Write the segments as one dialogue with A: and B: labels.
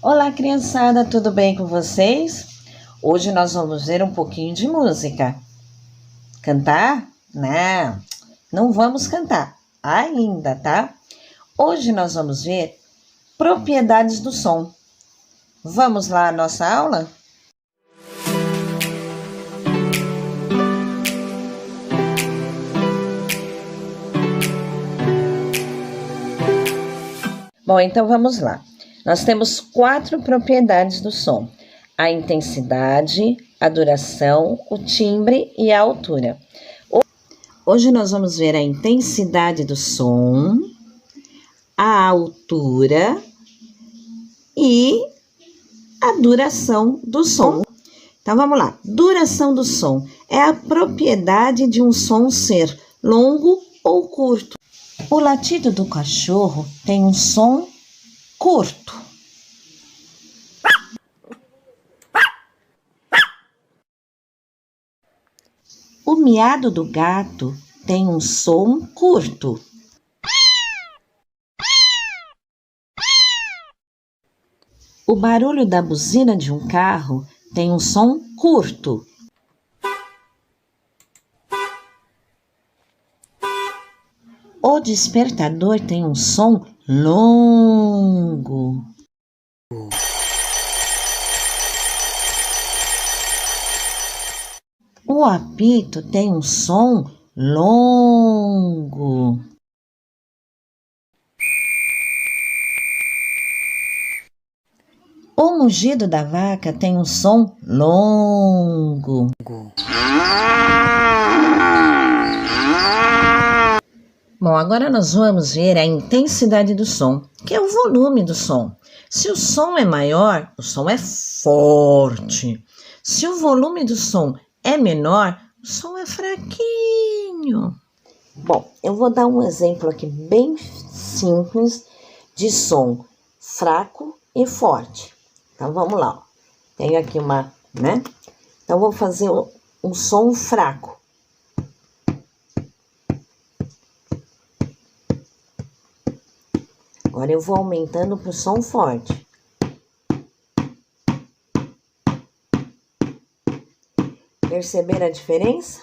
A: Olá, criançada, tudo bem com vocês? Hoje nós vamos ver um pouquinho de música. Cantar? Não vamos cantar ainda, tá? Hoje nós vamos ver propriedades do som. Vamos lá à nossa aula? Bom, então vamos lá. Nós temos 4 propriedades do som: a intensidade, a duração, o timbre e a altura. Hoje nós vamos ver a intensidade do som, a altura e a duração do som. Então vamos lá. Duração do som é a propriedade de um som ser longo ou curto. O latido do cachorro tem um som curto. O miado do gato tem um som curto. O barulho da buzina de um carro tem um som curto. O despertador tem um som longo. O apito tem um som longo. O mugido da vaca tem um som longo. Bom, agora nós vamos ver a intensidade do som, que é o volume do som. Se o som é maior, o som é forte. Se o volume do som é menor, o som é fraquinho. Bom, eu vou dar um exemplo aqui bem simples de som fraco e forte. Então, vamos lá. Tenho aqui uma, né? Então, vou fazer um som fraco. Agora eu vou aumentando para o som forte. Perceberam a diferença?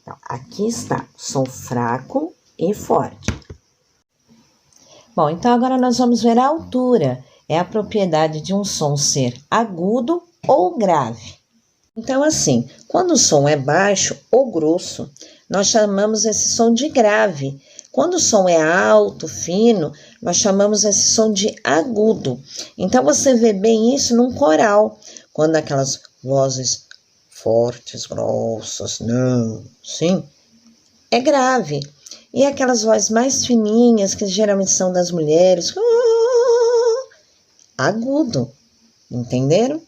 A: Então, aqui está, som fraco e forte. Bom, então agora nós vamos ver a altura. É a propriedade de um som ser agudo ou grave. Então, assim, quando o som é baixo ou grosso, nós chamamos esse som de grave. Quando o som é alto, fino, nós chamamos esse som de agudo. Então, você vê bem isso num coral, quando aquelas vozes fortes, grossas, não, sim, é grave. E aquelas vozes mais fininhas, que geralmente são das mulheres, agudo. Entenderam?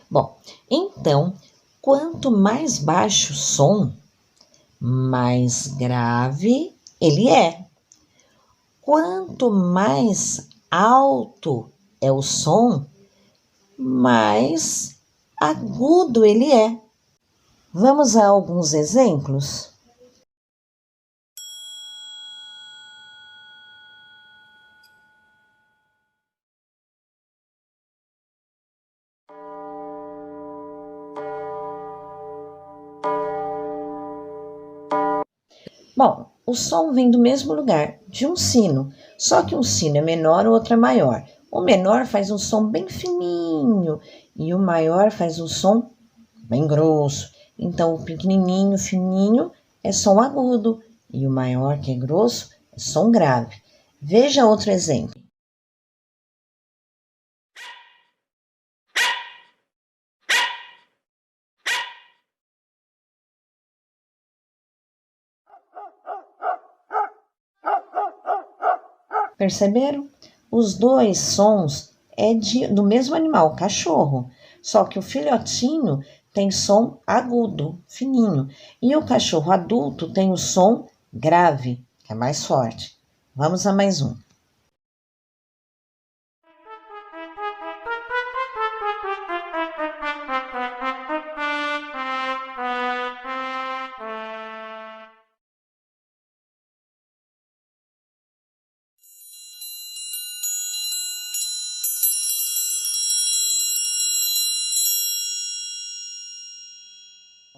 A: Bom, então, quanto mais baixo o som, mais grave ele é. Quanto mais alto é o som, mais agudo ele é. Vamos a alguns exemplos? Bom, o som vem do mesmo lugar, de um sino, só que um sino é menor, o outro é maior. O menor faz um som bem fininho e o maior faz um som bem grosso. Então, o pequenininho, fininho, é som agudo e o maior, que é grosso, é som grave. Veja outro exemplo. Perceberam? Os dois sons do mesmo animal, cachorro. Só que o filhotinho tem som agudo, fininho. E o cachorro adulto tem o som grave, que é mais forte. Vamos a mais um.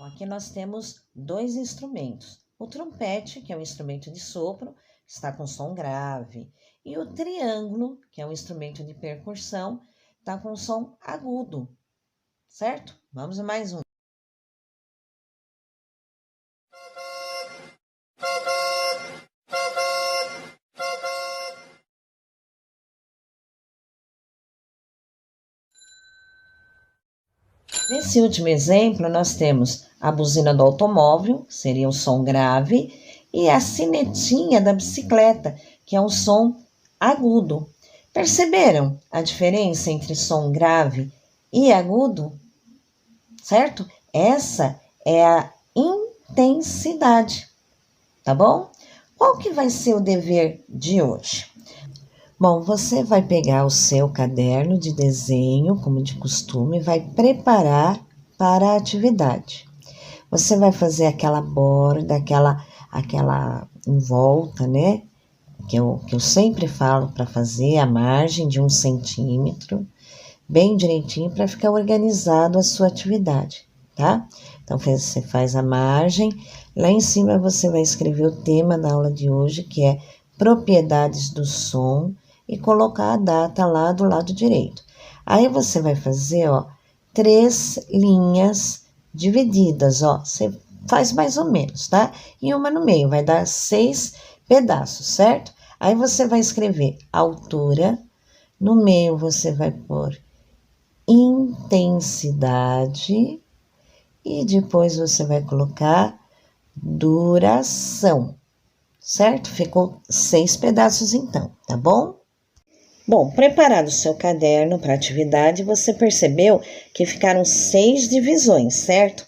A: Aqui nós temos dois instrumentos. O trompete, que é um instrumento de sopro, está com som grave. E o triângulo, que é um instrumento de percussão, está com som agudo, certo? Vamos a mais um. Nesse último exemplo, nós temos a buzina do automóvel, seria um som grave, e a sinetinha da bicicleta, que é um som agudo. Perceberam a diferença entre som grave e agudo? Certo? Essa é a intensidade, tá bom? Qual que vai ser o dever de hoje? Bom, você vai pegar o seu caderno de desenho, como de costume, e vai preparar para a atividade. Você vai fazer aquela borda, aquela em volta, né? Que eu sempre falo para fazer a margem de 1 centímetro, bem direitinho, para ficar organizado a sua atividade, tá? Então, você faz a margem, lá em cima você vai escrever o tema da aula de hoje, que é propriedades do som, e colocar a data lá do lado direito. Aí você vai fazer, ó, 3 linhas divididas, ó, você faz mais ou menos, tá? E uma no meio, vai dar 6 pedaços, certo? Aí você vai escrever altura, no meio você vai pôr intensidade e depois você vai colocar duração, certo? Ficou 6 pedaços então, tá bom? Bom, preparado o seu caderno para a atividade, você percebeu que ficaram 6 divisões, certo?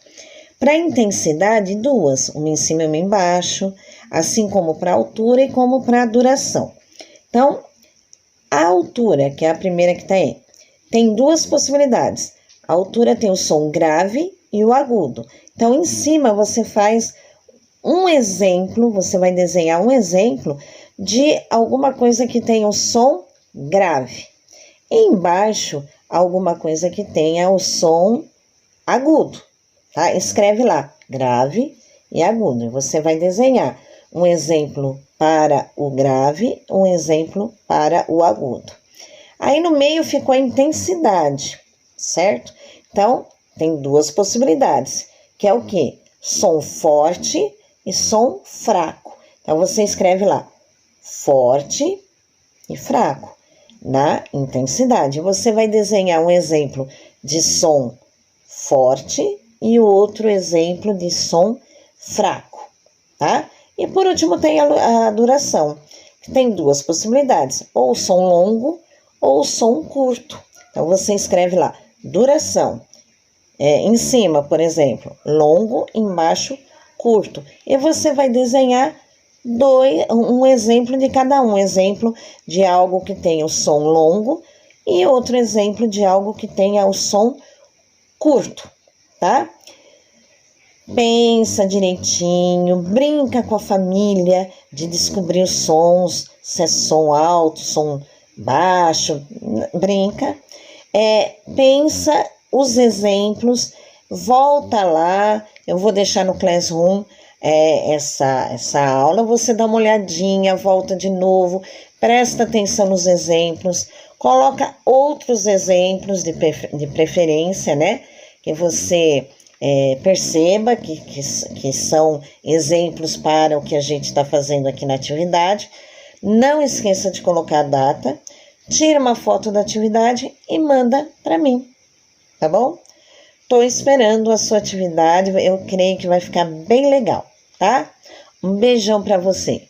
A: Para a intensidade, 2, uma em cima e uma embaixo, assim como para a altura e como para a duração. Então, a altura, que é a primeira que está aí, tem 2 possibilidades. A altura tem o som grave e o agudo. Então, em cima você faz um exemplo, você vai desenhar um exemplo de alguma coisa que tenha o som grave. E embaixo, alguma coisa que tenha o som agudo, tá? Escreve lá, grave e agudo. Você vai desenhar um exemplo para o grave, um exemplo para o agudo. Aí no meio ficou a intensidade, certo? Então, tem 2 possibilidades, que é o quê? Som forte e som fraco. Então, você escreve lá, forte e fraco. Na intensidade, você vai desenhar um exemplo de som forte e o outro exemplo de som fraco, tá? E por último tem a duração, que tem 2 possibilidades, ou o som longo ou o som curto. Então, você escreve lá, duração, em cima, por exemplo, longo, embaixo, curto. E você vai desenhar um exemplo de cada um. Exemplo de algo que tenha o som longo e outro exemplo de algo que tenha o som curto, tá? Pensa direitinho, brinca com a família de descobrir os sons, se é som alto, som baixo, brinca. Pensa os exemplos, volta lá, eu vou deixar no Classroom essa aula, você dá uma olhadinha, volta de novo, presta atenção nos exemplos, coloca outros exemplos de preferência, né? Que você perceba que são exemplos para o que a gente está fazendo aqui na atividade. Não esqueça de colocar a data, tira uma foto da atividade e manda para mim, tá bom? Estou esperando a sua atividade, eu creio que vai ficar bem legal, tá? Um beijão para você.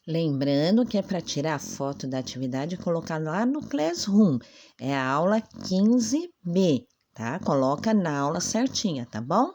A: Lembrando que é para tirar a foto da atividade e colocar lá no Classroom. É a aula 15B, tá? Coloca na aula certinha, tá bom?